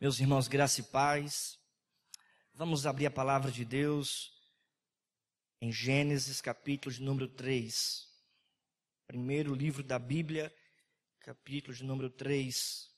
Meus irmãos, graça e paz. Vamos abrir a palavra de Deus em Gênesis, capítulo de número 3. Primeiro livro da Bíblia, capítulo de número 3.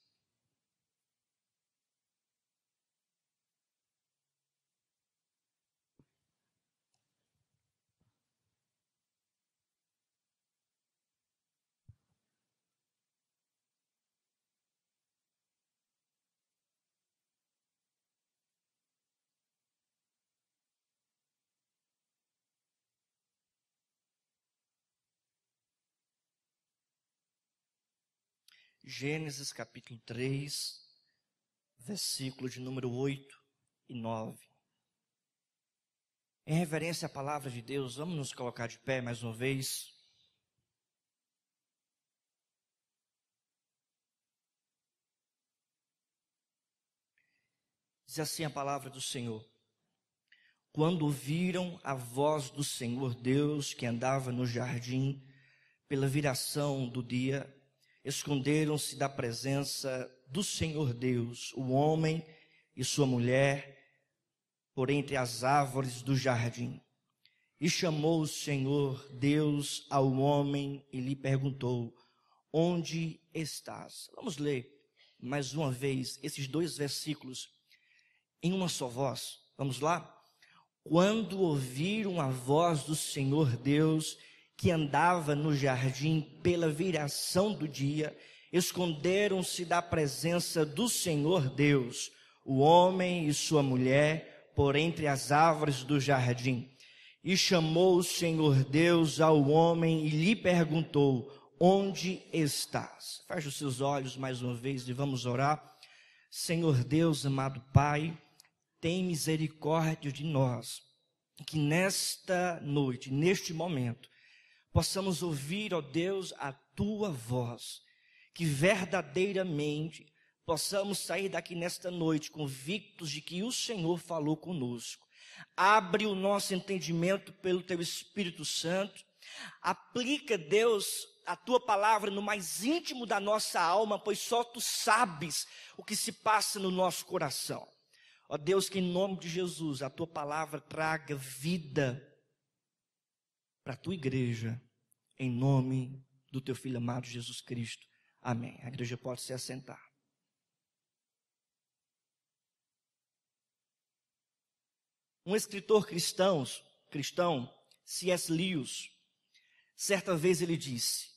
Gênesis capítulo 3, versículo de número 8 e 9. Em reverência à palavra de Deus, vamos nos colocar de pé mais uma vez. Diz assim a palavra do Senhor: quando ouviram a voz do Senhor Deus que andava no jardim pela viração do dia, esconderam-se da presença do Senhor Deus, o homem e sua mulher, por entre as árvores do jardim. E chamou o Senhor Deus ao homem e lhe perguntou: onde estás? Vamos ler mais uma vez esses dois versículos em uma só voz. Vamos lá? Quando ouviram a voz do Senhor Deus que andava no jardim pela viração do dia, esconderam-se da presença do Senhor Deus, o homem e sua mulher, por entre as árvores do jardim. E chamou o Senhor Deus ao homem e lhe perguntou: onde estás? Feche os seus olhos mais uma vez e vamos orar. Senhor Deus, amado Pai, tem misericórdia de nós, que nesta noite, neste momento, possamos ouvir, ó Deus, a Tua voz, que verdadeiramente possamos sair daqui nesta noite convictos de que o Senhor falou conosco. Abre o nosso entendimento pelo Teu Espírito Santo, aplica, Deus, a Tua palavra no mais íntimo da nossa alma, pois só Tu sabes o que se passa no nosso coração. Ó Deus, que em nome de Jesus a Tua palavra traga vida para a Tua igreja, em nome do Teu Filho amado Jesus Cristo. Amém. A igreja pode se assentar. Um escritor cristão, C.S. Lewis, certa vez ele disse: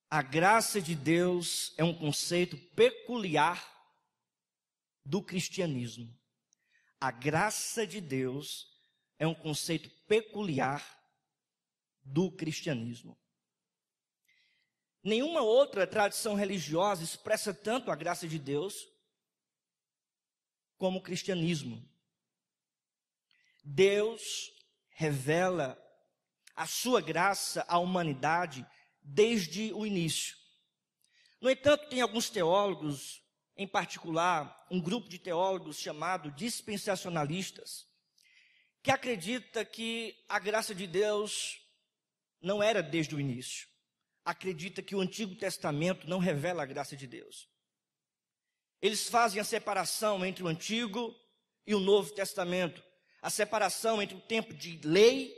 a graça de Deus é um conceito peculiar do cristianismo. A graça de Deus é um conceito peculiar do cristianismo. Nenhuma outra tradição religiosa expressa tanto a graça de Deus como o cristianismo. Deus revela a sua graça à humanidade desde o início. No entanto, tem alguns teólogos, em particular um grupo de teólogos chamado dispensacionalistas, que acredita que a graça de Deus não era desde o início. Acredita que o Antigo Testamento não revela a graça de Deus. Eles fazem a separação entre o Antigo e o Novo Testamento. A separação entre o tempo de lei,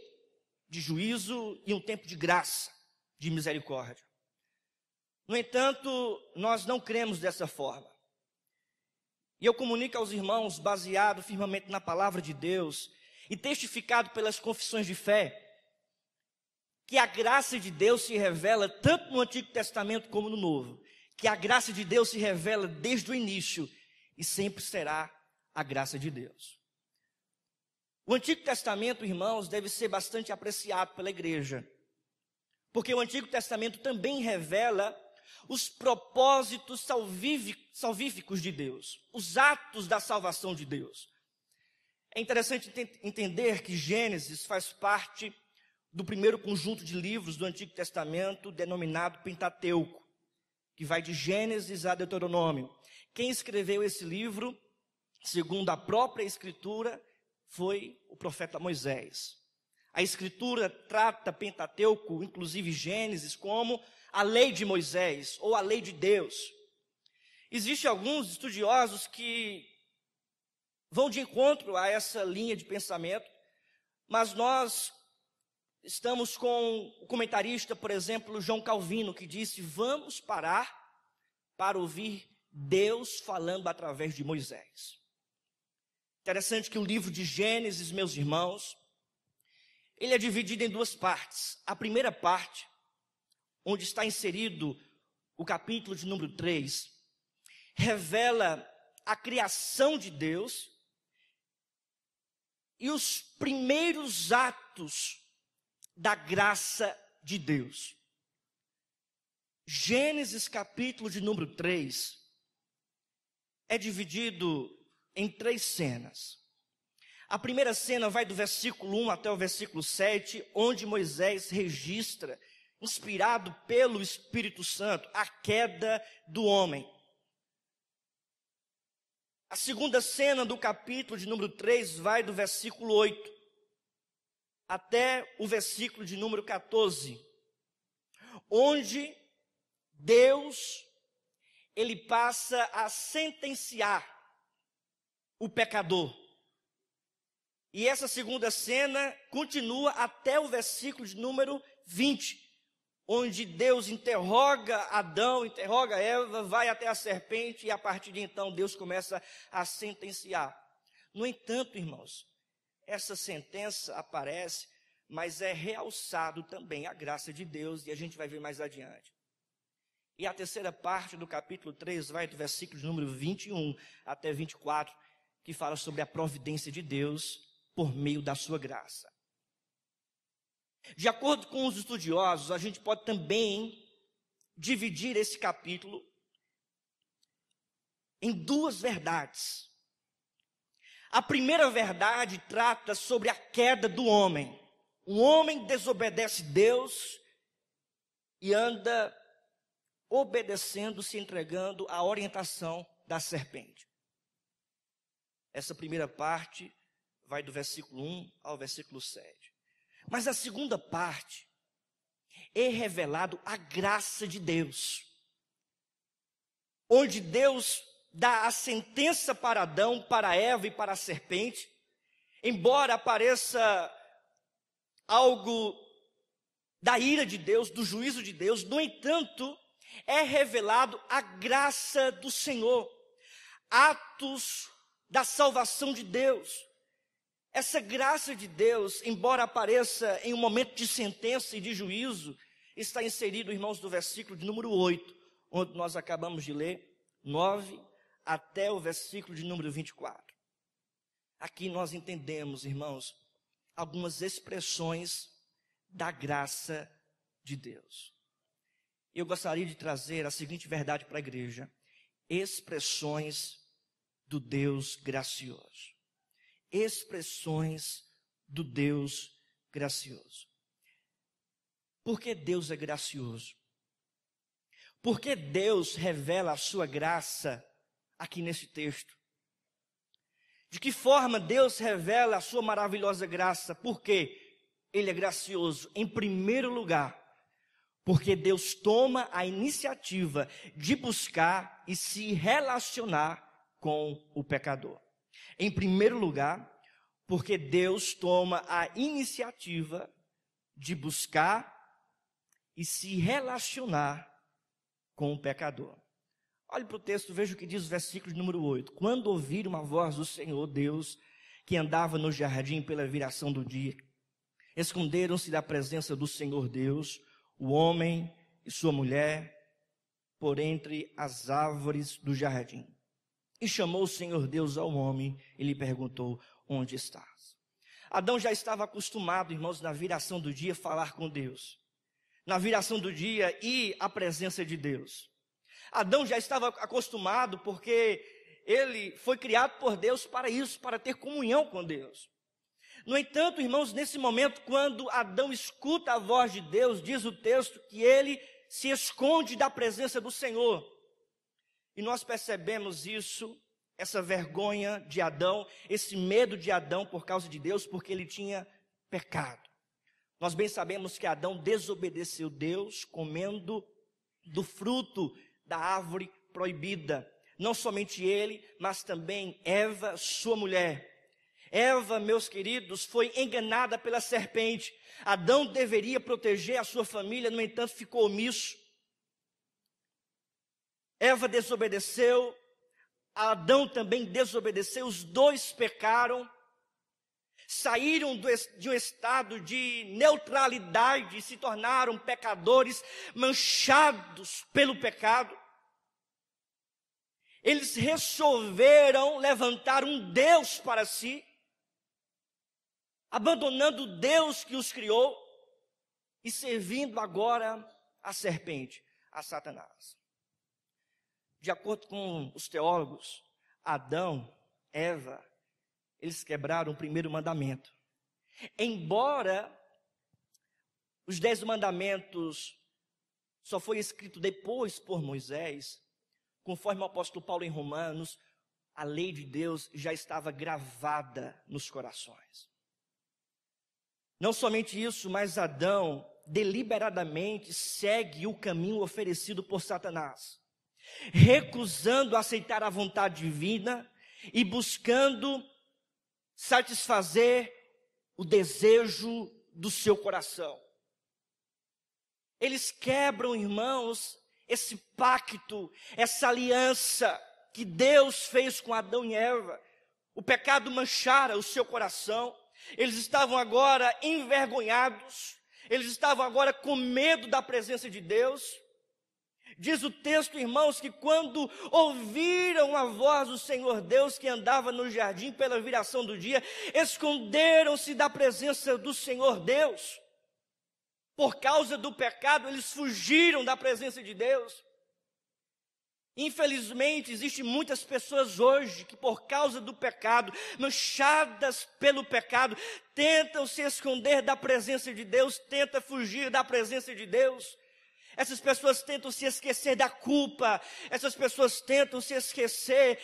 de juízo, e um tempo de graça, de misericórdia. No entanto, nós não cremos dessa forma. E eu comunico aos irmãos, baseado firmemente na palavra de Deus e testificado pelas confissões de fé, que a graça de Deus se revela tanto no Antigo Testamento como no Novo. Que a graça de Deus se revela desde o início e sempre será a graça de Deus. O Antigo Testamento, irmãos, deve ser bastante apreciado pela igreja, porque o Antigo Testamento também revela os propósitos salvíficos de Deus, os atos da salvação de Deus. É interessante entender que Gênesis faz parte do primeiro conjunto de livros do Antigo Testamento, denominado Pentateuco, que vai de Gênesis a Deuteronômio. Quem escreveu esse livro, segundo a própria Escritura, foi o profeta Moisés. A Escritura trata Pentateuco, inclusive Gênesis, como a lei de Moisés, ou a lei de Deus. Existem alguns estudiosos que vão de encontro a essa linha de pensamento, mas nós estamos com o comentarista, por exemplo, João Calvino, que disse: vamos parar para ouvir Deus falando através de Moisés. Interessante que o livro de Gênesis, meus irmãos, ele é dividido em duas partes. A primeira parte, onde está inserido o capítulo de número 3, revela a criação de Deus e os primeiros atos da graça de Deus. Gênesis capítulo de número 3 é dividido em 3 cenas. A primeira cena vai do versículo 1 até o versículo 7, onde Moisés registra, inspirado pelo Espírito Santo, a queda do homem. A segunda cena do capítulo de número 3 vai do versículo 8 até o versículo de número 14, onde Deus, ele passa a sentenciar o pecador. E essa segunda cena continua até o versículo de número 20, onde Deus interroga Adão, interroga Eva, vai até a serpente e a partir de então Deus começa a sentenciar. No entanto, irmãos, essa sentença aparece, mas é realçado também a graça de Deus, e a gente vai ver mais adiante. E a terceira parte do capítulo 3 vai do versículo de número 21 até 24, que fala sobre a providência de Deus por meio da sua graça. De acordo com os estudiosos, a gente pode também dividir esse capítulo em 2 verdades. A primeira verdade trata sobre a queda do homem. O homem desobedece Deus e anda obedecendo, se entregando à orientação da serpente. Essa primeira parte vai do versículo 1 ao versículo 7. Mas a segunda parte é revelado a graça de Deus, onde Deus dá a sentença para Adão, para Eva e para a serpente, embora apareça algo da ira de Deus, do juízo de Deus, no entanto, é revelado a graça do Senhor, atos da salvação de Deus. Essa graça de Deus, embora apareça em um momento de sentença e de juízo, está inserido, irmãos, do versículo de número 8, onde nós acabamos de ler, 9 até o versículo de número 24. Aqui nós entendemos, irmãos, algumas expressões da graça de Deus. Eu gostaria de trazer a seguinte verdade para a igreja: expressões do Deus gracioso. Expressões do Deus gracioso. Por que Deus é gracioso? Porque Deus revela a sua graça aqui nesse texto. De que forma Deus revela a sua maravilhosa graça? Porque Ele é gracioso. Em primeiro lugar, porque Deus toma a iniciativa de buscar e se relacionar com o pecador. Em primeiro lugar, porque Deus toma a iniciativa de buscar e se relacionar com o pecador. Olhe para o texto, veja o que diz o versículo número 8. Quando ouviram a voz do Senhor Deus, que andava no jardim pela viração do dia, esconderam-se da presença do Senhor Deus, o homem e sua mulher, por entre as árvores do jardim. E chamou o Senhor Deus ao homem e lhe perguntou: onde estás? Adão já estava acostumado, irmãos, na viração do dia, falar com Deus. Na viração do dia, ir à presença de Deus. Adão já estava acostumado porque ele foi criado por Deus para isso, para ter comunhão com Deus. No entanto, irmãos, nesse momento, quando Adão escuta a voz de Deus, diz o texto que ele se esconde da presença do Senhor. E nós percebemos isso, essa vergonha de Adão, esse medo de Adão por causa de Deus, porque ele tinha pecado. Nós bem sabemos que Adão desobedeceu Deus, comendo do fruto da árvore proibida. Não somente ele, mas também Eva, sua mulher. Eva, meus queridos, foi enganada pela serpente. Adão deveria proteger a sua família, no entanto, ficou omisso. Eva desobedeceu, Adão também desobedeceu, os dois pecaram, saíram de um estado de neutralidade e se tornaram pecadores, manchados pelo pecado. Eles resolveram levantar um Deus para si, abandonando o Deus que os criou e servindo agora a serpente, a Satanás. De acordo com os teólogos, Adão, Eva, eles quebraram o primeiro mandamento. Embora os 10 mandamentos só foi escrito depois por Moisés, conforme o apóstolo Paulo em Romanos, a lei de Deus já estava gravada nos corações. Não somente isso, mas Adão deliberadamente segue o caminho oferecido por Satanás, recusando aceitar a vontade divina e buscando satisfazer o desejo do seu coração. Eles quebram, irmãos, esse pacto, essa aliança que Deus fez com Adão e Eva. O pecado manchara o seu coração. Eles estavam agora envergonhados. Eles estavam agora com medo da presença de Deus. Diz o texto, irmãos, que quando ouviram a voz do Senhor Deus que andava no jardim pela viração do dia, esconderam-se da presença do Senhor Deus. Por causa do pecado, eles fugiram da presença de Deus. Infelizmente, existem muitas pessoas hoje que por causa do pecado, manchadas pelo pecado, tentam se esconder da presença de Deus, tentam fugir da presença de Deus. Essas pessoas tentam se esquecer da culpa, essas pessoas tentam se esquecer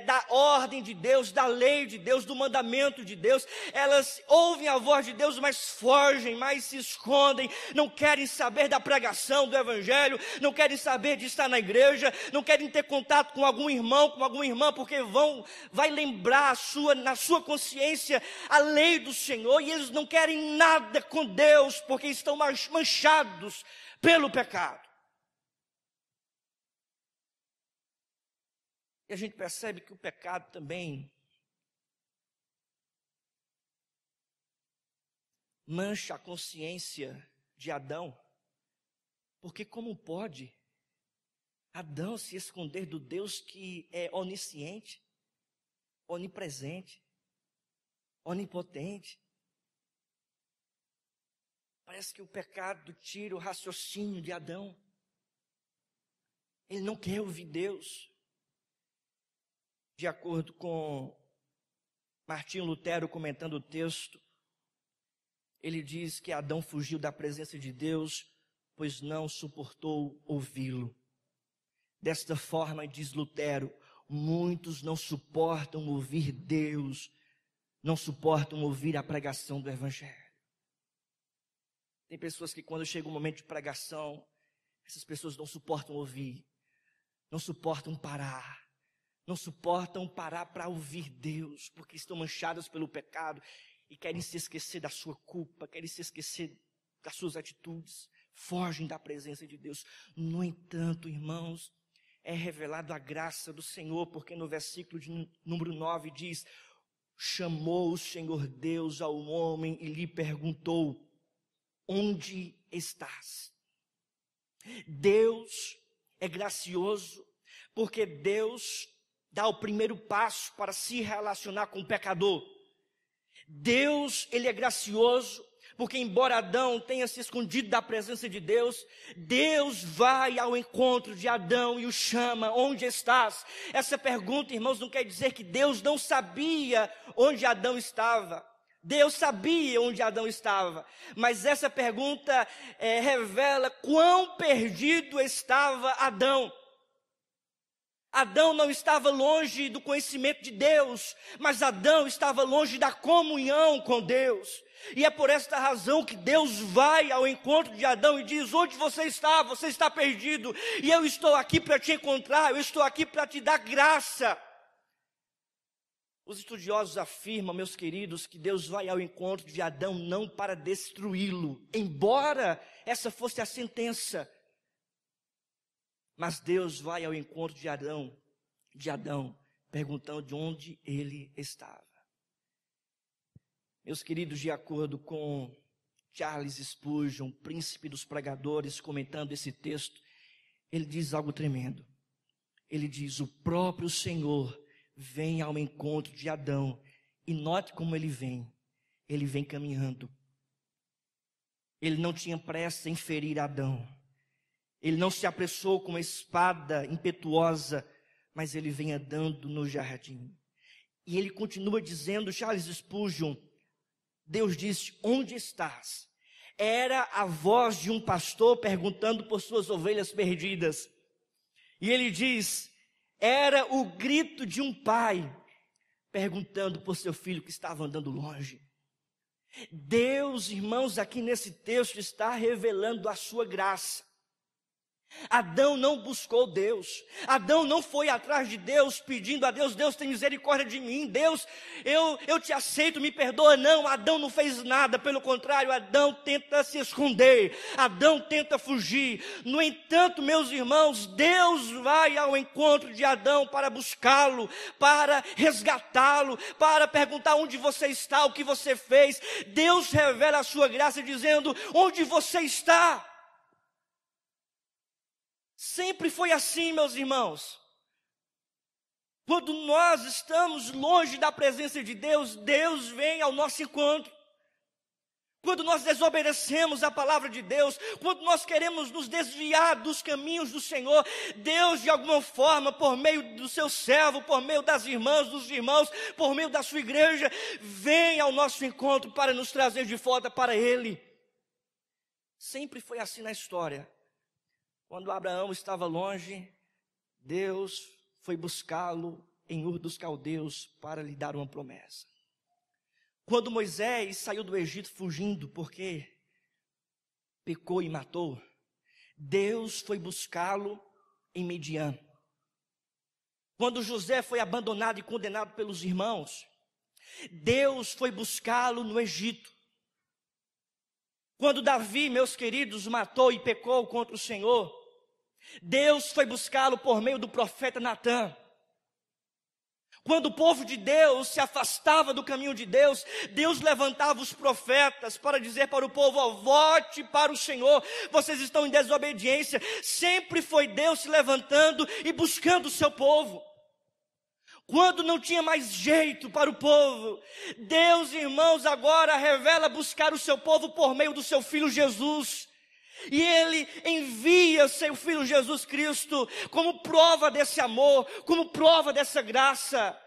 da ordem de Deus, da lei de Deus, do mandamento de Deus. Elas ouvem a voz de Deus, mas fogem, mas se escondem, não querem saber da pregação do evangelho, não querem saber de estar na igreja, não querem ter contato com algum irmão, com alguma irmã, porque vai lembrar na sua consciência a lei do Senhor, e eles não querem nada com Deus, porque estão manchados pelo pecado. E a gente percebe que o pecado também mancha a consciência de Adão. Porque como pode Adão se esconder do Deus que é onisciente, onipresente, onipotente? Parece que o pecado tira o raciocínio de Adão. Ele não quer ouvir Deus. De acordo com Martinho Lutero, comentando o texto, ele diz que Adão fugiu da presença de Deus, pois não suportou ouvi-lo. Desta forma, diz Lutero, muitos não suportam ouvir Deus, não suportam ouvir a pregação do evangelho. Tem pessoas que quando chega o momento de pregação, essas pessoas não suportam ouvir, não suportam parar para ouvir Deus, porque estão manchadas pelo pecado e querem se esquecer da sua culpa, querem se esquecer das suas atitudes, fogem da presença de Deus. No entanto, irmãos, é revelado a graça do Senhor, porque no versículo de número 9 diz: chamou o Senhor Deus ao homem e lhe perguntou: onde estás? Deus é gracioso, porque Deus dá o primeiro passo para se relacionar com o pecador. Deus, ele é gracioso, porque embora Adão tenha se escondido da presença de Deus, Deus vai ao encontro de Adão e o chama: onde estás? Essa pergunta, irmãos, não quer dizer que Deus não sabia onde Adão estava. Deus sabia onde Adão estava, mas essa pergunta revela quão perdido estava Adão. Adão não estava longe do conhecimento de Deus, mas Adão estava longe da comunhão com Deus. E é por esta razão que Deus vai ao encontro de Adão e diz: onde você está? Você está perdido. E eu estou aqui para te encontrar, eu estou aqui para te dar graça. Os estudiosos afirmam, meus queridos, que Deus vai ao encontro de Adão não para destruí-lo, embora essa fosse a sentença. Mas Deus vai ao encontro de Adão, perguntando de onde ele estava. Meus queridos, de acordo com Charles Spurgeon, príncipe dos pregadores, comentando esse texto, ele diz algo tremendo. Ele diz: o próprio Senhor vem ao encontro de Adão, e note como ele vem caminhando. Ele não tinha pressa em ferir Adão, ele não se apressou com uma espada impetuosa, mas ele vem andando no jardim. E ele continua dizendo, Charles Spurgeon, Deus disse: onde estás? Era a voz de um pastor perguntando por suas ovelhas perdidas. E ele diz: era o grito de um pai perguntando por seu filho que estava andando longe. Deus, irmãos, aqui nesse texto está revelando a sua graça. Adão não buscou Deus, Adão não foi atrás de Deus pedindo a Deus: Deus tem misericórdia de mim, Deus, eu te aceito, me perdoa. Não, Adão não fez nada, pelo contrário, Adão tenta se esconder, Adão tenta fugir. No entanto, meus irmãos, Deus vai ao encontro de Adão para buscá-lo, para resgatá-lo, para perguntar onde você está, o que você fez. Deus revela a sua graça dizendo: onde você está? Sempre foi assim, meus irmãos. Quando nós estamos longe da presença de Deus, Deus vem ao nosso encontro. Quando nós desobedecemos a palavra de Deus, quando nós queremos nos desviar dos caminhos do Senhor, Deus, de alguma forma, por meio do seu servo, por meio das irmãs, dos irmãos, por meio da sua igreja, vem ao nosso encontro para nos trazer de volta para Ele. Sempre foi assim na história. Quando Abraão estava longe, Deus foi buscá-lo em Ur dos Caldeus para lhe dar uma promessa. Quando Moisés saiu do Egito fugindo porque pecou e matou, Deus foi buscá-lo em Midian. Quando José foi abandonado e condenado pelos irmãos, Deus foi buscá-lo no Egito. Quando Davi, meus queridos, matou e pecou contra o Senhor, Deus foi buscá-lo por meio do profeta Natã. Quando o povo de Deus se afastava do caminho de Deus, Deus levantava os profetas para dizer para o povo: ó, volte para o Senhor, vocês estão em desobediência. Sempre foi Deus se levantando e buscando o seu povo. Quando não tinha mais jeito para o povo, Deus, irmãos, agora revela buscar o seu povo por meio do seu Filho Jesus. E Ele envia seu Filho Jesus Cristo como prova desse amor, como prova dessa graça.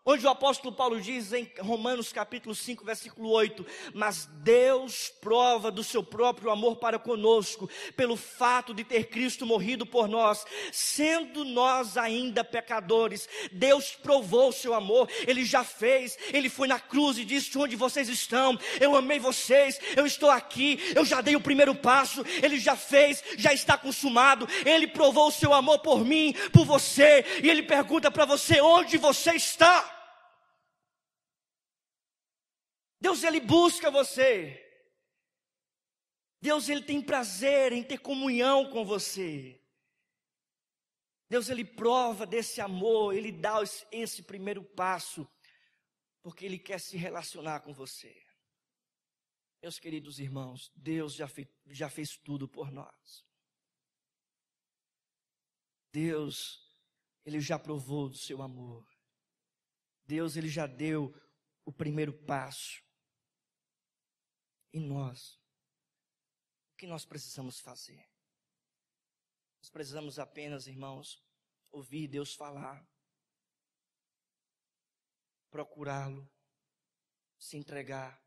Onde o apóstolo Paulo diz em Romanos capítulo 5, versículo 8, mas Deus prova do seu próprio amor para conosco, pelo fato de ter Cristo morrido por nós, sendo nós ainda pecadores. Deus provou o seu amor, Ele já fez, Ele foi na cruz e disse: onde vocês estão? Eu amei vocês, eu estou aqui, eu já dei o primeiro passo, Ele já fez, já está consumado. Ele provou o seu amor por mim, por você, e Ele pergunta para você: onde você está? Deus, Ele busca você. Deus, Ele tem prazer em ter comunhão com você. Deus, Ele prova desse amor, Ele dá esse primeiro passo, porque Ele quer se relacionar com você. Meus queridos irmãos, Deus já fez tudo por nós. Deus, Ele já provou do seu amor. Deus, Ele já deu o primeiro passo. E nós, o que nós precisamos fazer? Nós precisamos apenas, irmãos, ouvir Deus falar, procurá-lo, se entregar.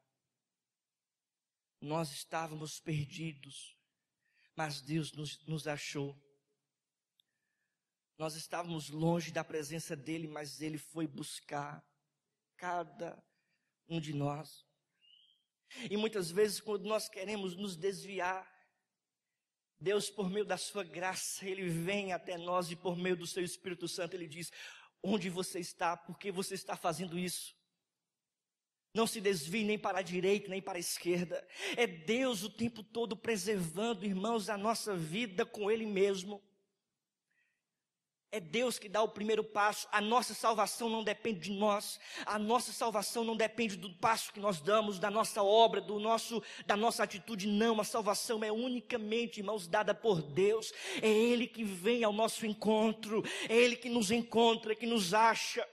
Nós estávamos perdidos, mas Deus nos achou. Nós estávamos longe da presença dEle, mas Ele foi buscar cada um de nós. E muitas vezes, quando nós queremos nos desviar, Deus, por meio da sua graça, Ele vem até nós e por meio do seu Espírito Santo, Ele diz: onde você está? Por que você está fazendo isso? Não se desvie nem para a direita, nem para a esquerda. É Deus o tempo todo preservando, irmãos, a nossa vida com Ele mesmo. É Deus que dá o primeiro passo. A nossa salvação não depende de nós. A nossa salvação não depende do passo que nós damos, da nossa obra, da nossa atitude. Não, a salvação é unicamente, irmãos, dada por Deus. É Ele que vem ao nosso encontro. É Ele que nos encontra, que nos acha.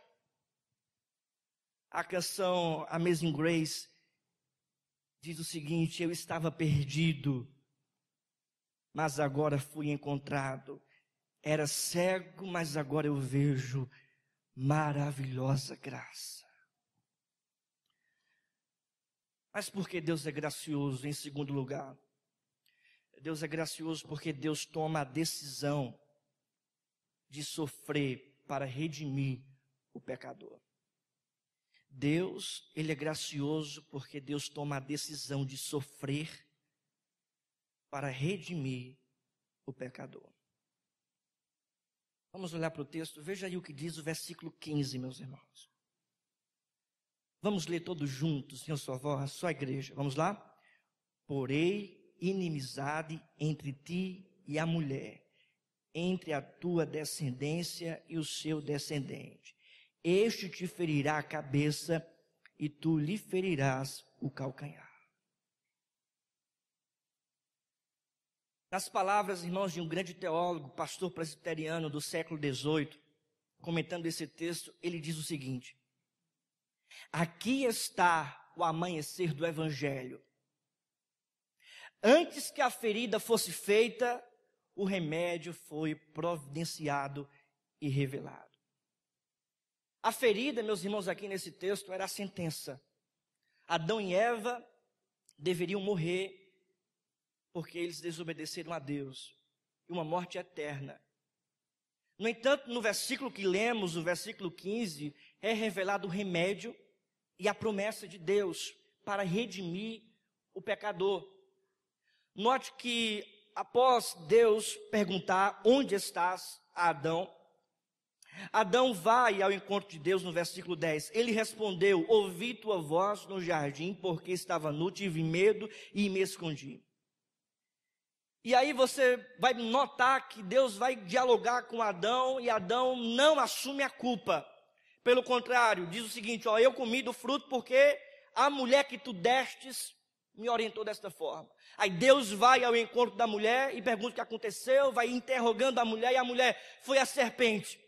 A canção Amazing Grace diz o seguinte: eu estava perdido, mas agora fui encontrado. Era cego, mas agora eu vejo. Maravilhosa graça. Mas por que Deus é gracioso? Em segundo lugar, Deus é gracioso porque Deus toma a decisão de sofrer para redimir o pecador. Deus, Ele é gracioso porque Deus toma a decisão de sofrer para redimir o pecador. Vamos olhar para o texto, veja aí o que diz o versículo 15, meus irmãos. Vamos ler todos juntos, em sua voz, só a igreja. Vamos lá? Porém, inimizade entre ti e a mulher, entre a tua descendência e o seu descendente. Este te ferirá a cabeça e tu lhe ferirás o calcanhar. Nas palavras, irmãos, de um grande teólogo, pastor presbiteriano do século XVIII, comentando esse texto, ele diz o seguinte: aqui está o amanhecer do Evangelho. Antes que a ferida fosse feita, o remédio foi providenciado e revelado. A ferida, meus irmãos, aqui nesse texto era a sentença. Adão e Eva deveriam morrer porque eles desobedeceram a Deus, e uma morte eterna. No entanto, no versículo que lemos, o versículo 15, é revelado o remédio e a promessa de Deus para redimir o pecador. Note que após Deus perguntar onde estás a Adão, Adão vai ao encontro de Deus no versículo 10. Ele respondeu: ouvi tua voz no jardim, porque estava nu, tive medo e me escondi. E aí você vai notar que Deus vai dialogar com Adão e Adão não assume a culpa. Pelo contrário, diz o seguinte: ó, eu comi do fruto porque a mulher que tu destes me orientou desta forma. Aí Deus vai ao encontro da mulher e pergunta o que aconteceu, vai interrogando a mulher, e a mulher: foi a serpente.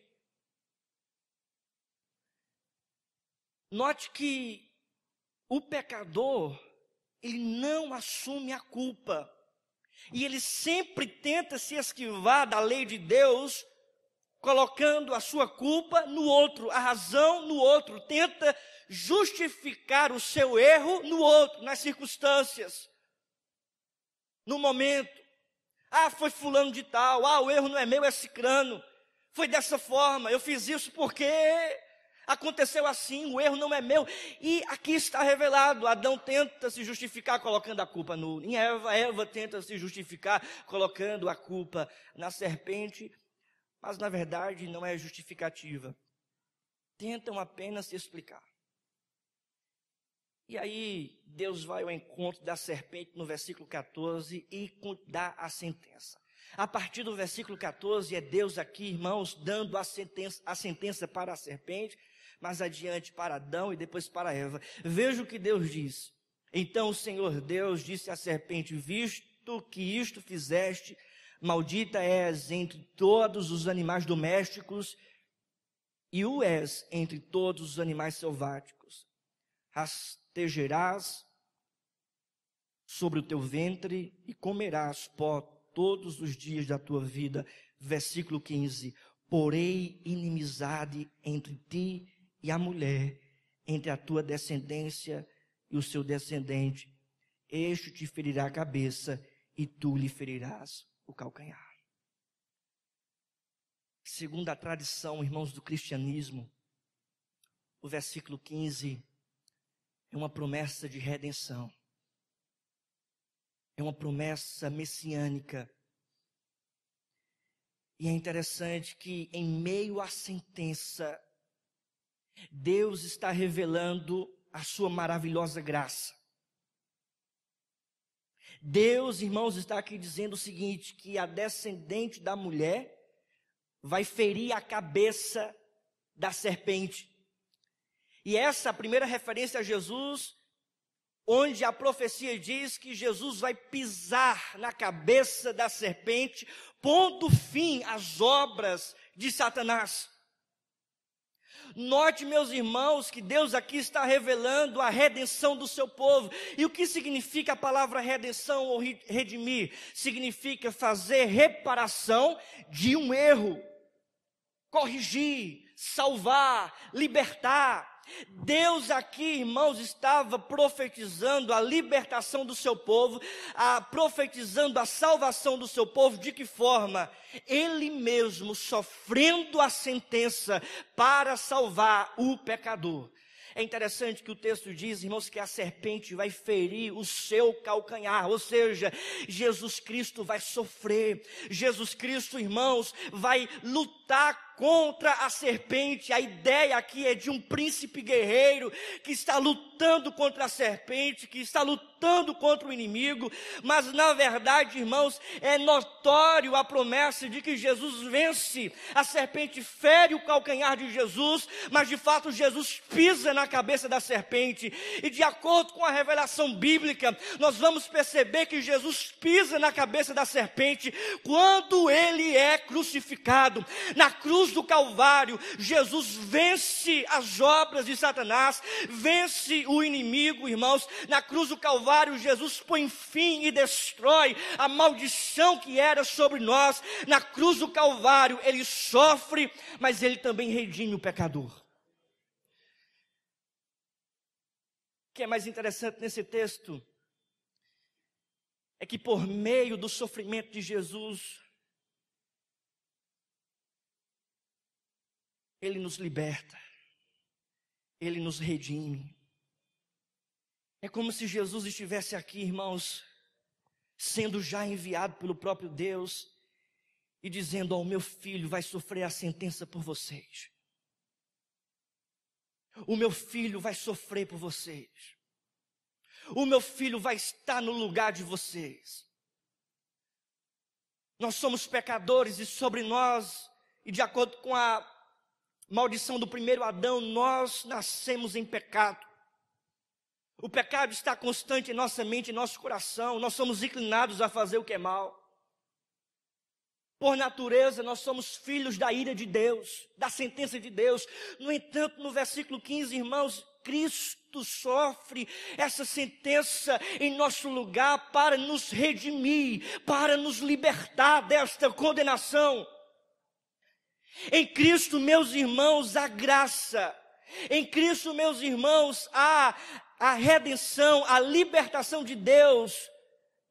Note que o pecador, ele não assume a culpa. E ele sempre tenta se esquivar da lei de Deus, colocando a sua culpa no outro, a razão no outro. Tenta justificar o seu erro no outro, nas circunstâncias, no momento. Ah, foi fulano de tal. Ah, o erro não é meu, é cicrano. Foi dessa forma, eu fiz isso porque aconteceu assim, o erro não é meu. E aqui está revelado: Adão tenta se justificar colocando a culpa em Eva. Eva tenta se justificar colocando a culpa na serpente. Mas na verdade não é justificativa. Tentam apenas se explicar. E aí Deus vai ao encontro da serpente no versículo 14 e dá a sentença. A partir do versículo 14 é Deus aqui, irmãos, dando a sentença para a serpente, mais adiante para Adão e depois para Eva. Veja o que Deus diz. Então o Senhor Deus disse à serpente: visto que isto fizeste, maldita és entre todos os animais domésticos e o és entre todos os animais selváticos. Rastejarás sobre o teu ventre e comerás pó todos os dias da tua vida. Versículo 15. Porém inimizade entre ti e a mulher, entre a tua descendência e o seu descendente. Este te ferirá a cabeça e tu lhe ferirás o calcanhar. Segundo a tradição, irmãos, do cristianismo, o versículo 15 é uma promessa de redenção. É uma promessa messiânica. E é interessante que em meio à sentença, Deus está revelando a sua maravilhosa graça. Deus, irmãos, está aqui dizendo o seguinte, que a descendente da mulher vai ferir a cabeça da serpente. E essa é a primeira referência a Jesus, onde a profecia diz que Jesus vai pisar na cabeça da serpente, pondo fim às obras de Satanás. Note, meus irmãos, que Deus aqui está revelando a redenção do seu povo. E o que significa a palavra redenção ou redimir? Significa fazer reparação de um erro, corrigir, salvar, libertar. Deus aqui, irmãos, estava profetizando a libertação do seu povo, profetizando a salvação do seu povo. De que forma? Ele mesmo sofrendo a sentença para salvar o pecador. É interessante que o texto diz, irmãos, que a serpente vai ferir o seu calcanhar, ou seja, Jesus Cristo vai sofrer. Jesus Cristo, irmãos, vai lutar contra a serpente. A ideia aqui é de um príncipe guerreiro que está lutando contra a serpente, que está lutando contra o inimigo, mas na verdade, irmãos, é notório a promessa de que Jesus vence. A serpente fere o calcanhar de Jesus, mas de fato Jesus pisa na cabeça da serpente. E de acordo com a revelação bíblica, nós vamos perceber que Jesus pisa na cabeça da serpente quando ele é crucificado. Na cruz do Calvário, Jesus vence as obras de Satanás, vence o inimigo, irmãos. Na cruz do Calvário, Jesus põe fim e destrói a maldição que era sobre nós. Na cruz do Calvário, ele sofre, mas ele também redime o pecador. O que é mais interessante nesse texto é que por meio do sofrimento de Jesus, Ele nos liberta, Ele nos redime. É como se Jesus estivesse aqui, irmãos, sendo já enviado pelo próprio Deus e dizendo: ó, o meu filho vai sofrer a sentença por vocês. O meu filho vai sofrer por vocês. O meu filho vai estar no lugar de vocês. Nós somos pecadores e sobre nós, e de acordo com a maldição do primeiro Adão, nós nascemos em pecado. O pecado está constante em nossa mente, em nosso coração. Nós somos inclinados a fazer o que é mal. Por natureza, nós somos filhos da ira de Deus, da sentença de Deus. No entanto, no versículo 15, irmãos, Cristo sofre essa sentença em nosso lugar para nos redimir, para nos libertar desta condenação. Em Cristo, meus irmãos, há graça. Em Cristo, meus irmãos, há a redenção, a libertação de Deus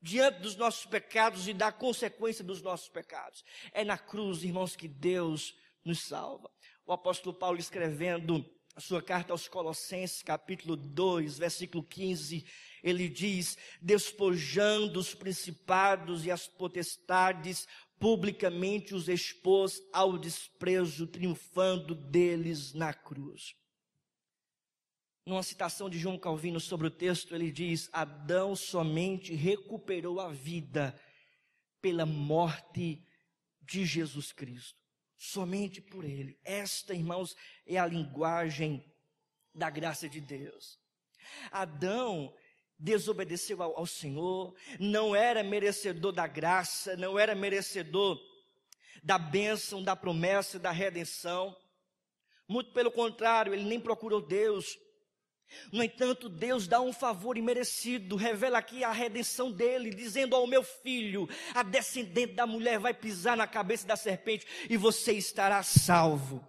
diante dos nossos pecados e da consequência dos nossos pecados. É na cruz, irmãos, que Deus nos salva. O apóstolo Paulo, escrevendo a sua carta aos Colossenses, capítulo 2, versículo 15, ele diz: despojando os principados e as potestades, publicamente os expôs ao desprezo, triunfando deles na cruz. Numa citação de João Calvino sobre o texto, ele diz: Adão somente recuperou a vida pela morte de Jesus Cristo. Somente por ele. Esta, irmãos, é a linguagem da graça de Deus. Adão desobedeceu ao Senhor, não era merecedor da graça, não era merecedor da bênção, da promessa, da redenção. Muito pelo contrário, ele nem procurou Deus. No entanto, Deus dá um favor imerecido, revela aqui a redenção dele, dizendo: ao meu filho, a descendente da mulher vai pisar na cabeça da serpente e você estará salvo.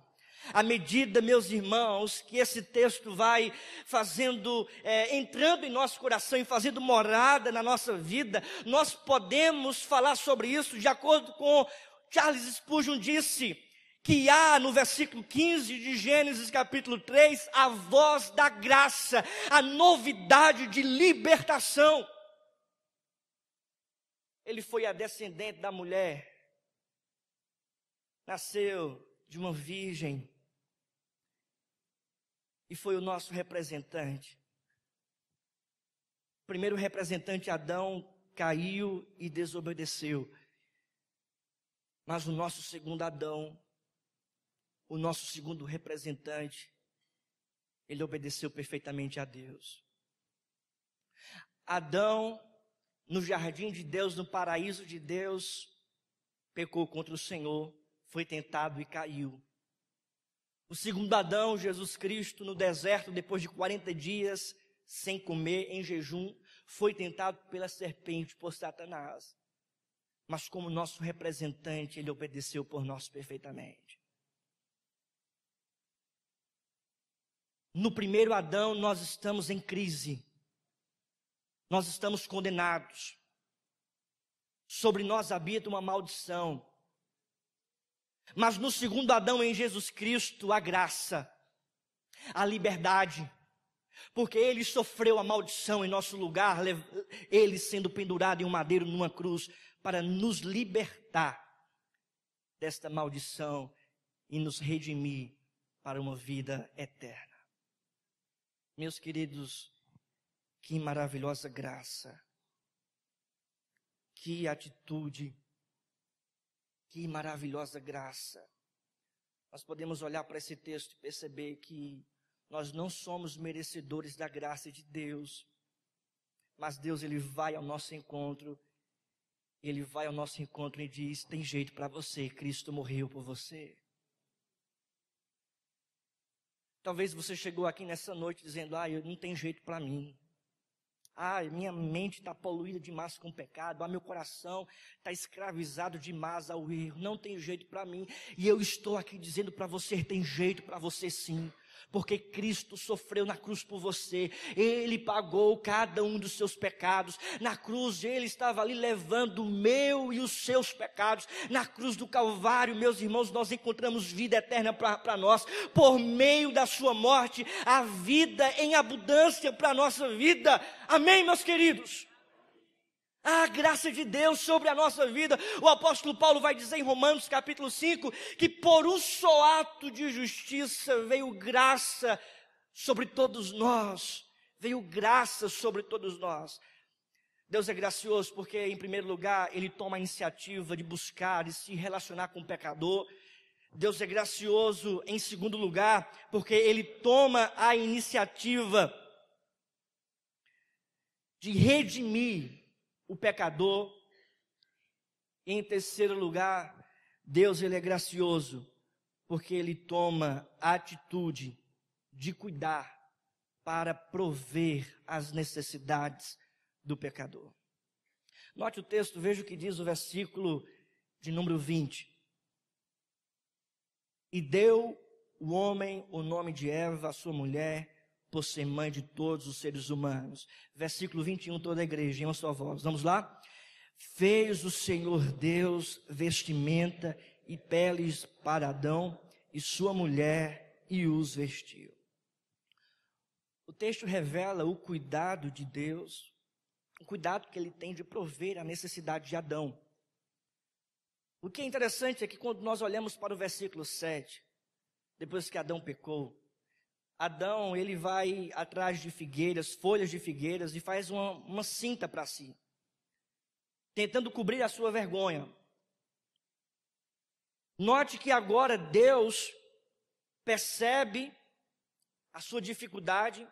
À medida, meus irmãos, que esse texto vai fazendo, entrando em nosso coração e fazendo morada na nossa vida, nós podemos falar sobre isso de acordo com Charles Spurgeon disse, que há no versículo 15 de Gênesis capítulo 3, a voz da graça, a novidade de libertação. Ele foi a descendente da mulher, nasceu de uma virgem e foi o nosso representante. O primeiro representante, Adão, caiu e desobedeceu. Mas o nosso segundo Adão, o nosso segundo representante, ele obedeceu perfeitamente a Deus. Adão, no jardim de Deus, no paraíso de Deus, pecou contra o Senhor, foi tentado e caiu. O segundo Adão, Jesus Cristo, no deserto, depois de 40 dias, sem comer, em jejum, foi tentado pela serpente, por Satanás. Mas como nosso representante, ele obedeceu por nós perfeitamente. No primeiro Adão, nós estamos em crise. Nós estamos condenados. Sobre nós habita uma maldição. Mas no segundo Adão, em Jesus Cristo, a graça, a liberdade. Porque ele sofreu a maldição em nosso lugar, ele sendo pendurado em um madeiro numa cruz, para nos libertar desta maldição e nos redimir para uma vida eterna. Meus queridos, que maravilhosa graça, que atitude, que maravilhosa graça. Nós podemos olhar para esse texto e perceber que nós não somos merecedores da graça de Deus, mas Deus, ele vai ao nosso encontro, e diz: tem jeito para você, Cristo morreu por você. Talvez você chegou aqui nessa noite dizendo: não tem jeito para mim. Minha mente está poluída demais com o pecado. Meu coração está escravizado demais ao erro. Não tem jeito para mim. E eu estou aqui dizendo para você: tem jeito para você sim. Porque Cristo sofreu na cruz por você. Ele pagou cada um dos seus pecados. Na cruz ele estava ali levando o meu e os seus pecados. Na cruz do Calvário, meus irmãos, nós encontramos vida eterna para nós. Por meio da sua morte, a vida em abundância para a nossa vida. Amém, meus queridos? A graça de Deus sobre a nossa vida. O apóstolo Paulo vai dizer em Romanos capítulo 5, que por um só ato de justiça veio graça sobre todos nós. Veio graça sobre todos nós. Deus é gracioso porque, em primeiro lugar, ele toma a iniciativa de buscar e se relacionar com o pecador. Deus é gracioso, em segundo lugar, porque ele toma a iniciativa de redimir o pecador. E em terceiro lugar, Deus, ele é gracioso, porque ele toma a atitude de cuidar para prover as necessidades do pecador. Note o texto, veja o que diz o versículo de número 20. E deu o homem o nome de Eva, a sua mulher, por ser mãe de todos os seres humanos. Versículo 21, toda a igreja, em uma só voz. Vamos lá? Fez o Senhor Deus vestimenta e peles para Adão e sua mulher e os vestiu. O texto revela o cuidado de Deus, o cuidado que ele tem de prover a necessidade de Adão. O que é interessante é que quando nós olhamos para o versículo 7, depois que Adão pecou, Adão, ele vai atrás de figueiras, folhas de figueiras, e faz uma cinta para si, tentando cobrir a sua vergonha. Note que agora Deus percebe a sua dificuldade,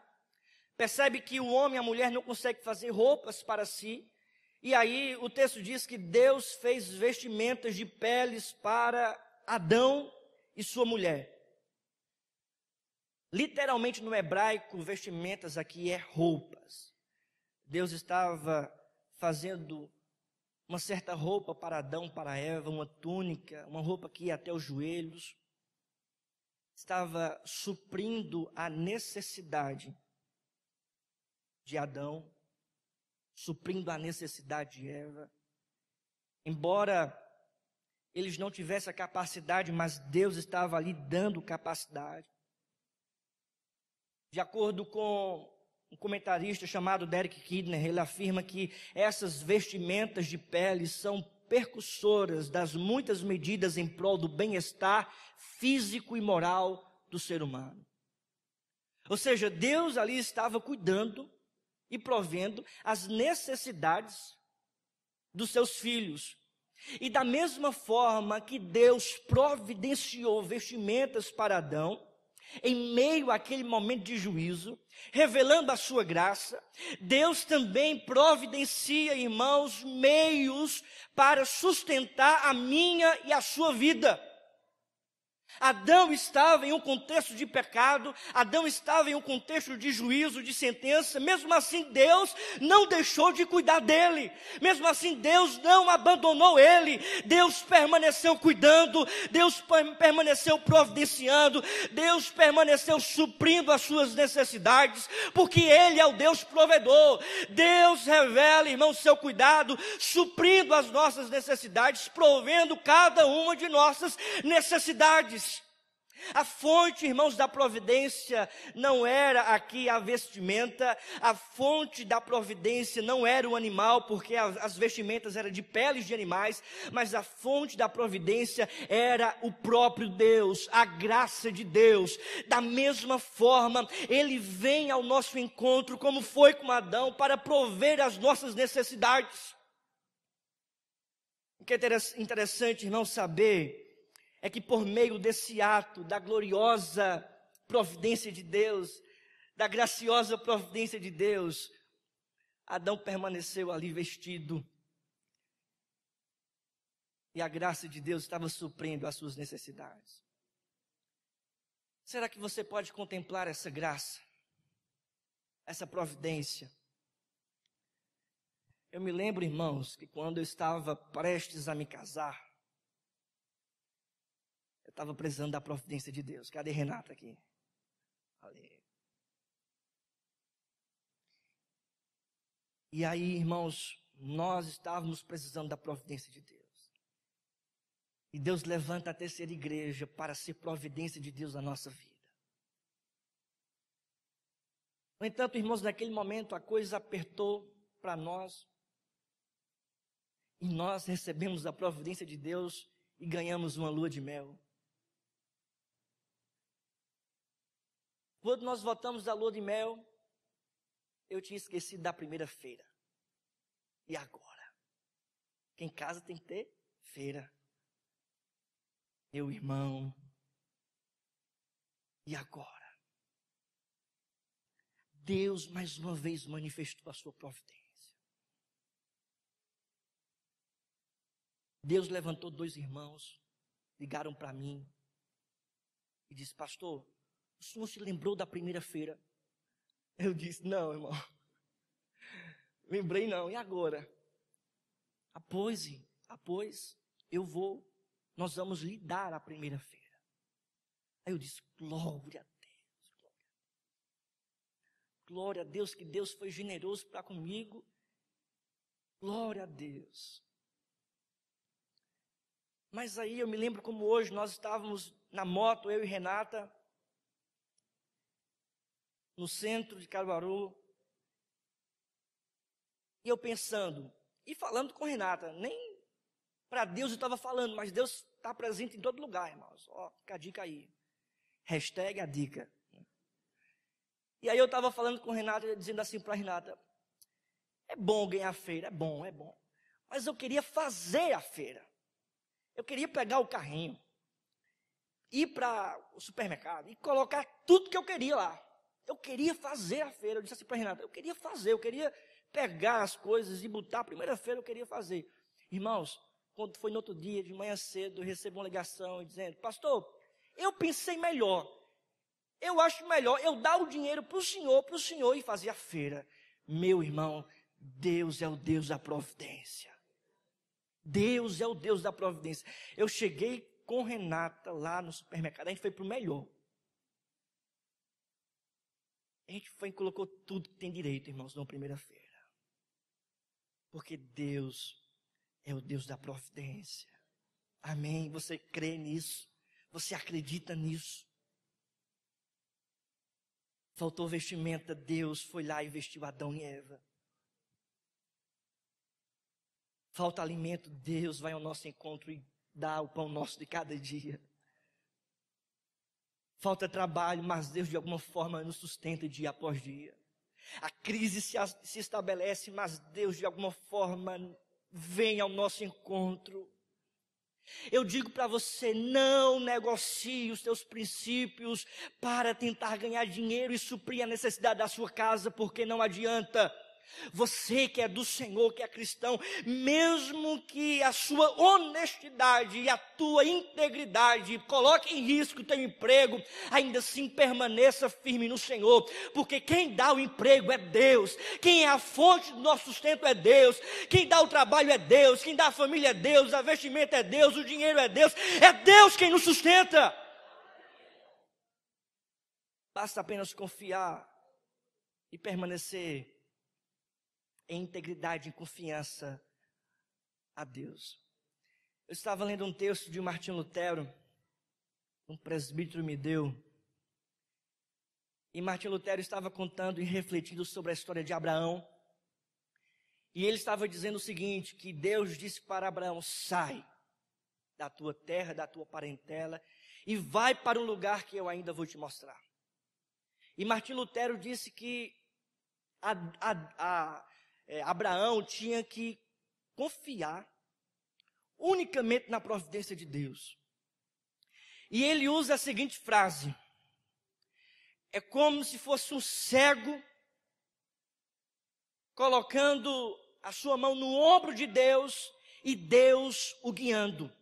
percebe que o homem e a mulher não conseguem fazer roupas para si, e aí o texto diz que Deus fez vestimentas de peles para Adão e sua mulher. Literalmente no hebraico, vestimentas aqui é roupas. Deus estava fazendo uma certa roupa para Adão, para Eva, uma túnica, uma roupa que ia até os joelhos. Estava suprindo a necessidade de Adão, suprindo a necessidade de Eva. Embora eles não tivessem a capacidade, mas Deus estava ali dando capacidade. De acordo com um comentarista chamado Derek Kidner, ele afirma que essas vestimentas de pele são percussoras das muitas medidas em prol do bem-estar físico e moral do ser humano. Ou seja, Deus ali estava cuidando e provendo as necessidades dos seus filhos. E da mesma forma que Deus providenciou vestimentas para Adão, em meio àquele momento de juízo, revelando a sua graça, Deus também providencia, irmãos, meios para sustentar a minha e a sua vida. Adão estava em um contexto de pecado, Adão estava em um contexto de juízo, de sentença. Mesmo assim Deus não deixou de cuidar dele, mesmo assim Deus não abandonou ele. Deus permaneceu cuidando, Deus permaneceu providenciando, Deus permaneceu suprindo as suas necessidades, porque ele é o Deus provedor. Deus revela, irmãos, seu cuidado, suprindo as nossas necessidades, provendo cada uma de nossas necessidades. A fonte, irmãos, da providência não era aqui a vestimenta, a fonte da providência não era o animal, porque as vestimentas eram de peles de animais, mas a fonte da providência era o próprio Deus, a graça de Deus. Da mesma forma, Ele vem ao nosso encontro, como foi com Adão, para prover as nossas necessidades. O que é interessante, irmãos, saber é que por meio desse ato da gloriosa providência de Deus, da graciosa providência de Deus, Adão permaneceu ali vestido. E a graça de Deus estava suprindo as suas necessidades. Será que você pode contemplar essa graça? Essa providência? Eu me lembro, irmãos, que quando eu estava prestes a me casar, eu estava precisando da providência de Deus. Cadê Renata aqui? Ali. E aí, irmãos, nós estávamos precisando da providência de Deus. E Deus levanta a terceira igreja para ser providência de Deus na nossa vida. No entanto, irmãos, naquele momento a coisa apertou para nós. E nós recebemos a providência de Deus e ganhamos uma lua de mel. Quando nós voltamos da lua de mel, eu tinha esquecido da primeira feira. E agora? Quem casa tem que ter feira. Meu irmão. E agora? Deus mais uma vez manifestou a sua providência. Deus levantou 2 irmãos, ligaram para mim e disse: pastor, o senhor se lembrou da primeira feira? Eu disse: não, irmão, lembrei não, e agora? Após, nós vamos lhe dar a primeira feira. Aí eu disse: glória a Deus, glória a Deus, que Deus foi generoso para comigo, glória a Deus. Mas aí eu me lembro como hoje, nós estávamos na moto, eu e Renata, no centro de Caruaru, e eu pensando, e falando com Renata, nem para Deus eu estava falando, mas Deus está presente em todo lugar, irmãos. Ó, fica a dica aí. Hashtag a dica. E aí eu estava falando com Renata, dizendo assim para Renata: é bom ganhar a feira, é bom. Mas eu queria fazer a feira. Eu queria pegar o carrinho, ir para o supermercado e colocar tudo que eu queria lá. Eu queria fazer a feira. Eu disse assim para Renata: eu queria pegar as coisas e botar. A primeira feira eu queria fazer. Irmãos, quando foi no outro dia, de manhã cedo, eu recebo uma ligação dizendo: pastor, eu pensei melhor. Eu acho melhor eu dar o dinheiro para o senhor e fazer a feira. Meu irmão, Deus é o Deus da providência. Deus é o Deus da providência. Eu cheguei com Renata lá no supermercado, a gente foi para o melhor. A gente foi e colocou tudo que tem direito, irmãos, na primeira-feira. Porque Deus é o Deus da providência. Amém? Você crê nisso? Você acredita nisso? Faltou vestimenta, Deus foi lá e vestiu Adão e Eva. Falta alimento, Deus vai ao nosso encontro e dá o pão nosso de cada dia. Falta trabalho, mas Deus de alguma forma nos sustenta dia após dia. A crise se estabelece, mas Deus de alguma forma vem ao nosso encontro. Eu digo para você, não negocie os seus princípios para tentar ganhar dinheiro e suprir a necessidade da sua casa, porque não adianta. Você que é do Senhor, que é cristão, mesmo que a sua honestidade e a tua integridade coloque em risco o teu emprego, ainda assim permaneça firme no Senhor, porque quem dá o emprego é Deus, quem é a fonte do nosso sustento é Deus, quem dá o trabalho é Deus, quem dá a família é Deus, a vestimenta é Deus, o dinheiro é Deus quem nos sustenta. Basta apenas confiar e permanecer em integridade e confiança a Deus. Eu estava lendo um texto de Martinho Lutero, um presbítero me deu, e Martinho Lutero estava contando e refletindo sobre a história de Abraão, e ele estava dizendo o seguinte, que Deus disse para Abraão, sai da tua terra, da tua parentela, e vai para um lugar que eu ainda vou te mostrar. E Martinho Lutero disse que Abraão tinha que confiar unicamente na providência de Deus. E ele usa a seguinte frase: é como se fosse um cego colocando a sua mão no ombro de Deus e Deus o guiando.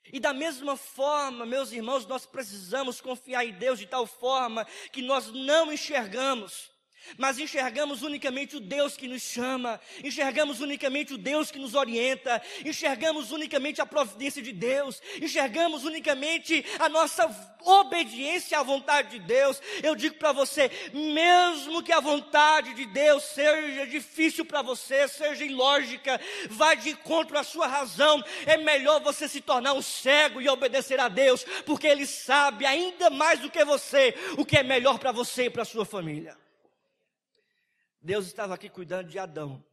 E da mesma forma, meus irmãos, nós precisamos confiar em Deus de tal forma que nós não enxergamos, mas enxergamos unicamente o Deus que nos chama, enxergamos unicamente o Deus que nos orienta, enxergamos unicamente a providência de Deus, enxergamos unicamente a nossa obediência à vontade de Deus. Eu digo para você, mesmo que a vontade de Deus seja difícil para você, seja ilógica, vá de encontro à sua razão, é melhor você se tornar um cego e obedecer a Deus, porque Ele sabe ainda mais do que você, o que é melhor para você e para a sua família. Deus estava aqui cuidando de Adão.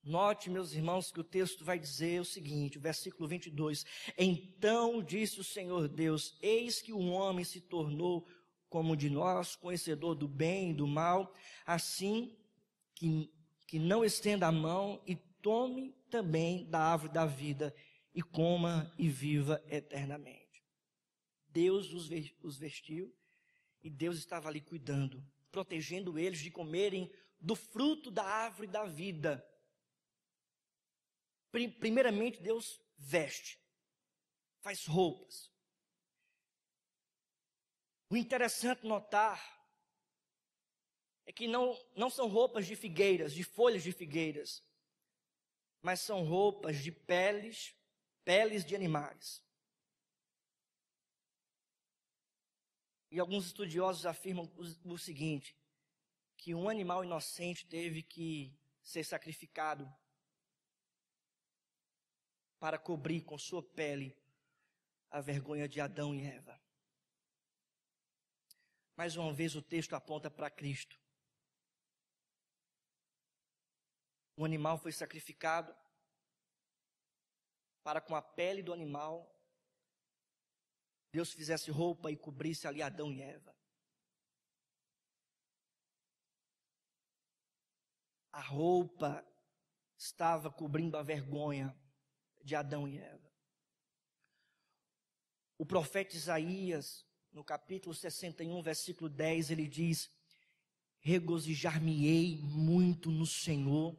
Note, meus irmãos, que o texto vai dizer o seguinte, o versículo 22. Então disse o Senhor Deus, eis que o homem se tornou como de nós, conhecedor do bem e do mal, assim que não estenda a mão e tome também da árvore da vida e coma e viva eternamente. Deus os vestiu e Deus estava ali cuidando, protegendo eles de comerem do fruto da árvore da vida. Primeiramente, Deus veste, faz roupas. O interessante notar é que não são roupas de figueiras, de folhas de figueiras, mas são roupas de peles de animais. E alguns estudiosos afirmam o seguinte, que um animal inocente teve que ser sacrificado para cobrir com sua pele a vergonha de Adão e Eva. Mais uma vez o texto aponta para Cristo. Um animal foi sacrificado para com a pele do animal Deus fizesse roupa e cobrisse ali Adão e Eva. A roupa estava cobrindo a vergonha de Adão e Eva. O profeta Isaías, no capítulo 61, versículo 10, ele diz: regozijar-me-ei muito no Senhor,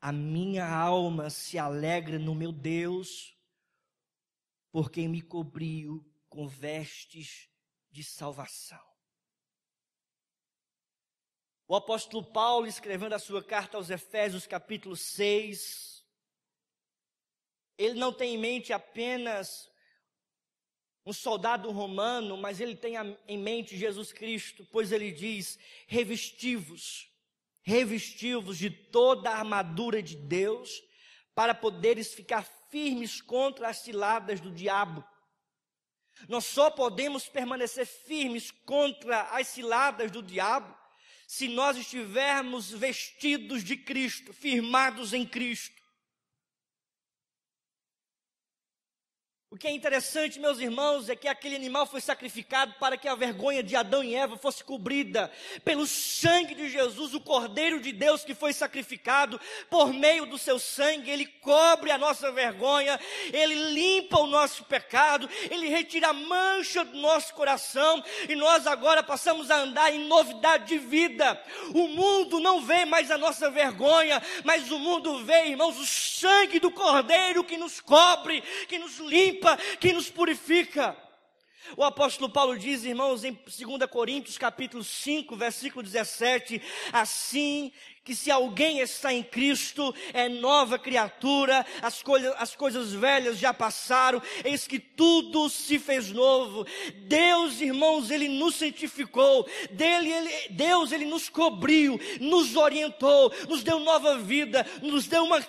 a minha alma se alegra no meu Deus, porque me cobriu com vestes de salvação. O apóstolo Paulo, escrevendo a sua carta aos Efésios, capítulo 6, ele não tem em mente apenas um soldado romano, mas ele tem em mente Jesus Cristo, pois ele diz: revesti-vos de toda a armadura de Deus, para poderes ficar firmes contra as ciladas do diabo. Nós só podemos permanecer firmes contra as ciladas do diabo se nós estivermos vestidos de Cristo, firmados em Cristo. O que é interessante, meus irmãos, é que aquele animal foi sacrificado para que a vergonha de Adão e Eva fosse cobrida pelo sangue de Jesus, o Cordeiro de Deus que foi sacrificado. Por meio do seu sangue, ele cobre a nossa vergonha, ele limpa o nosso pecado, ele retira a mancha do nosso coração, e nós agora passamos a andar em novidade de vida. O mundo não vê mais a nossa vergonha, mas o mundo vê, irmãos, o sangue do Cordeiro que nos cobre, que nos limpa, que nos purifica. O apóstolo Paulo diz, irmãos, em 2 Coríntios capítulo 5, versículo 17, assim que se alguém está em Cristo, é nova criatura, as coisas velhas já passaram, eis que tudo se fez novo. Deus, irmãos, Ele nos santificou, Deus, Ele nos cobriu, nos orientou, nos deu nova vida, nos deu uma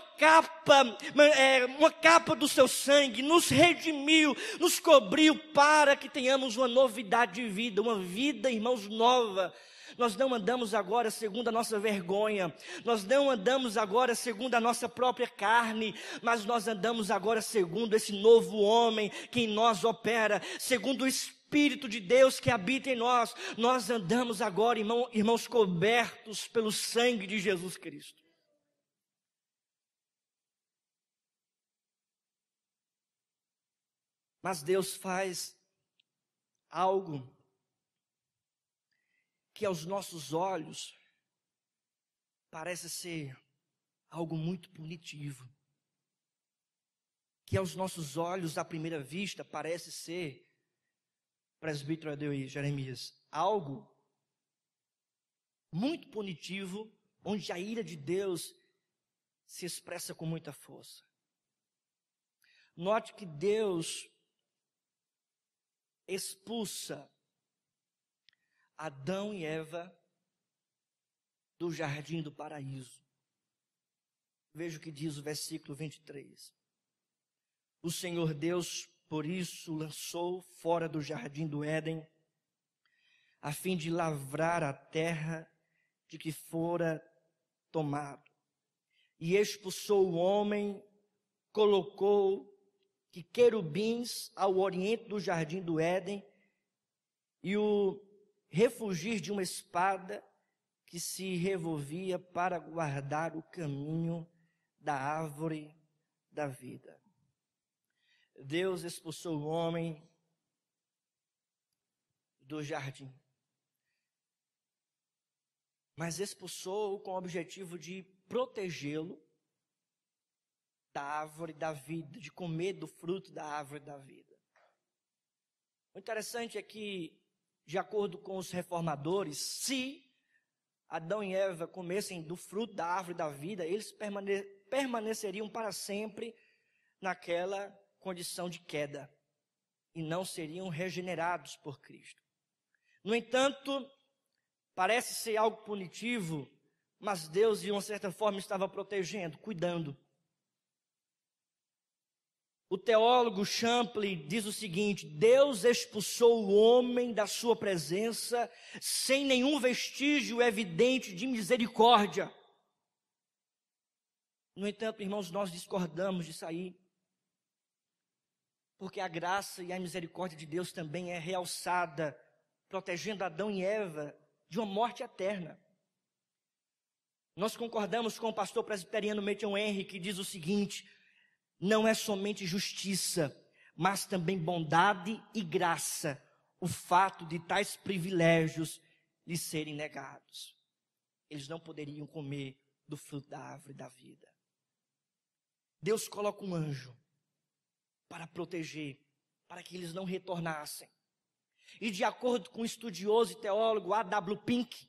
capa do seu sangue, nos redimiu, nos cobriu para que tenhamos uma novidade de vida, uma vida, irmãos, nova. Nós não andamos agora segundo a nossa vergonha, nós não andamos agora segundo a nossa própria carne, mas nós andamos agora segundo esse novo homem que em nós opera, segundo o Espírito de Deus que habita em nós. Nós andamos agora, irmãos, cobertos pelo sangue de Jesus Cristo. Mas Deus faz algo que aos nossos olhos parece ser algo muito punitivo, que aos nossos olhos, à primeira vista, parece ser, presbítero Adeu e Jeremias, algo muito punitivo, onde a ira de Deus se expressa com muita força. Note que Deus expulsa Adão e Eva do jardim do paraíso. Veja o que diz o versículo 23. O Senhor Deus, por isso, lançou fora do jardim do Éden, a fim de lavrar a terra de que fora tomado. E expulsou o homem, colocou que querubins ao oriente do jardim do Éden, e o refugir de uma espada que se revolvia para guardar o caminho da árvore da vida. Deus expulsou o homem do jardim, mas expulsou-o com o objetivo de protegê-lo da árvore da vida, de comer do fruto da árvore da vida. O interessante é que, de acordo com os reformadores, se Adão e Eva comessem do fruto da árvore da vida, eles permaneceriam para sempre naquela condição de queda e não seriam regenerados por Cristo. No entanto, parece ser algo punitivo, mas Deus, de uma certa forma, estava protegendo, cuidando. O teólogo Champlin diz o seguinte: Deus expulsou o homem da sua presença sem nenhum vestígio evidente de misericórdia. No entanto, irmãos, nós discordamos disso aí, porque a graça e a misericórdia de Deus também é realçada, protegendo Adão e Eva de uma morte eterna. Nós concordamos com o pastor presbiteriano Matthew Henry, que diz o seguinte: não é somente justiça, mas também bondade e graça, o fato de tais privilégios lhes serem negados. Eles não poderiam comer do fruto da árvore da vida. Deus coloca um anjo para proteger, para que eles não retornassem. E de acordo com o estudioso e teólogo A.W. Pink,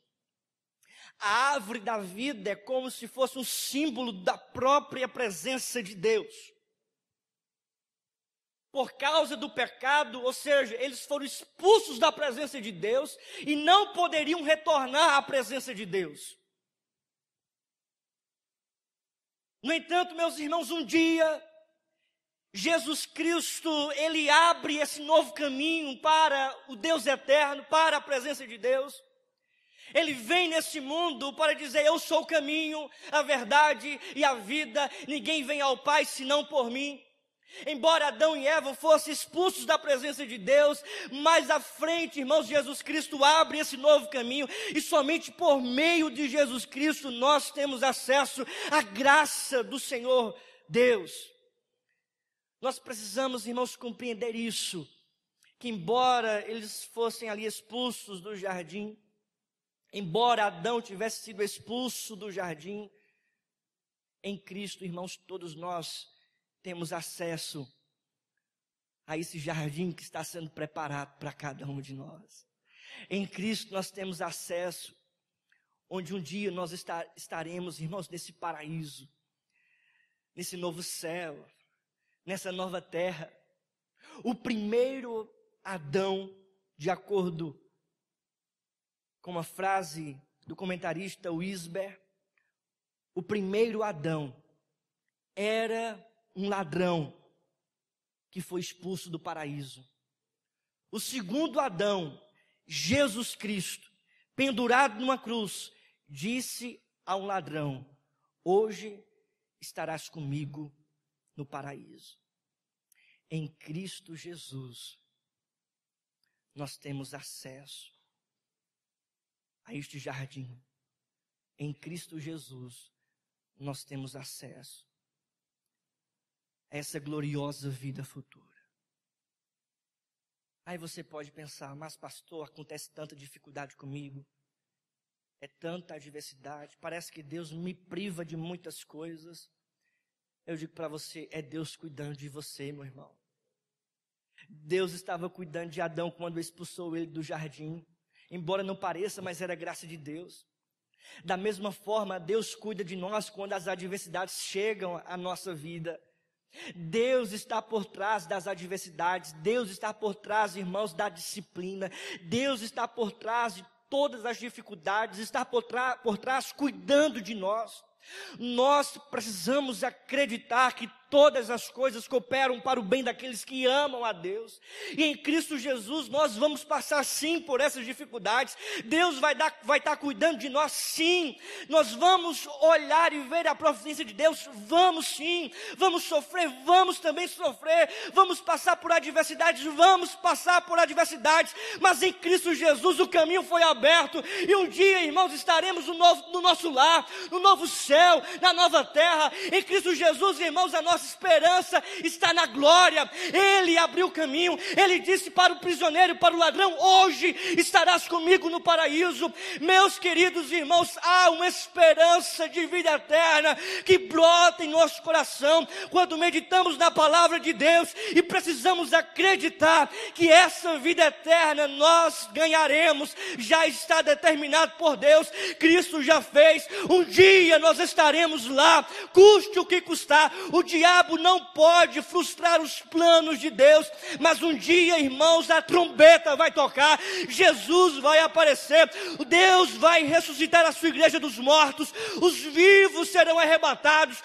a árvore da vida é como se fosse um símbolo da própria presença de Deus. Por causa do pecado, ou seja, eles foram expulsos da presença de Deus e não poderiam retornar à presença de Deus. No entanto, meus irmãos, um dia Jesus Cristo, ele abre esse novo caminho para o Deus eterno, para a presença de Deus. Ele vem nesse mundo para dizer: eu sou o caminho, a verdade e a vida. Ninguém vem ao Pai senão por mim. Embora Adão e Eva fossem expulsos da presença de Deus, mais à frente, irmãos, Jesus Cristo abre esse novo caminho. E somente por meio de Jesus Cristo nós temos acesso à graça do Senhor Deus. Nós precisamos, irmãos, compreender isso. Que embora eles fossem ali expulsos do jardim, embora Adão tivesse sido expulso do jardim, em Cristo, irmãos, todos nós temos acesso a esse jardim que está sendo preparado para cada um de nós. Em Cristo nós temos acesso, onde um dia nós estaremos, irmãos, nesse paraíso, nesse novo céu, nessa nova terra. O primeiro Adão, de acordo com uma frase do comentarista Wisber, o primeiro Adão era um ladrão que foi expulso do paraíso. O segundo Adão, Jesus Cristo, pendurado numa cruz, disse a um ladrão: hoje estarás comigo no paraíso. Em Cristo Jesus, nós temos acesso a este jardim. Em Cristo Jesus, nós temos acesso a essa gloriosa vida futura. Aí você pode pensar: mas pastor, acontece tanta dificuldade comigo, é tanta adversidade, parece que Deus me priva de muitas coisas. Eu digo para você, é Deus cuidando de você, meu irmão. Deus estava cuidando de Adão quando expulsou ele do jardim. Embora não pareça, mas era graça de Deus. Da mesma forma, Deus cuida de nós quando as adversidades chegam à nossa vida. Deus está por trás das adversidades. Deus está por trás, irmãos, da disciplina. Deus está por trás de todas as dificuldades. Está por trás cuidando de nós. Nós precisamos acreditar que todas as coisas cooperam para o bem daqueles que amam a Deus. E em Cristo Jesus nós vamos passar sim por essas dificuldades. Deus vai estar cuidando de nós sim. Nós vamos olhar e ver a providência de Deus. Vamos sim. Vamos sofrer, vamos também sofrer. Vamos passar por adversidades, vamos passar por adversidades. Mas em Cristo Jesus o caminho foi aberto. E um dia, irmãos, estaremos no nosso lar, no novo céu, na nova terra. Em Cristo Jesus, irmãos, a nossa esperança está na glória. Ele abriu o caminho. Ele disse para o prisioneiro, para o ladrão: hoje estarás comigo no paraíso. Meus queridos irmãos, há uma esperança de vida eterna que brota em nosso coração quando meditamos na palavra de Deus, e precisamos acreditar que essa vida eterna nós ganharemos. Já está determinado por Deus. Cristo já fez. Um dia nós estaremos lá, custe o que custar. O diabo não pode frustrar os planos de Deus, mas um dia, irmãos, a trombeta vai tocar, Jesus vai aparecer, Deus vai ressuscitar a sua igreja dos mortos, os vivos serão arrebatados,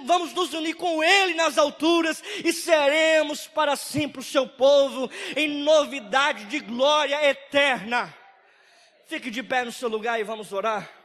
vamos nos unir com Ele nas alturas e seremos para sempre o seu povo em novidade de glória eterna. Fique de pé no seu lugar e vamos orar.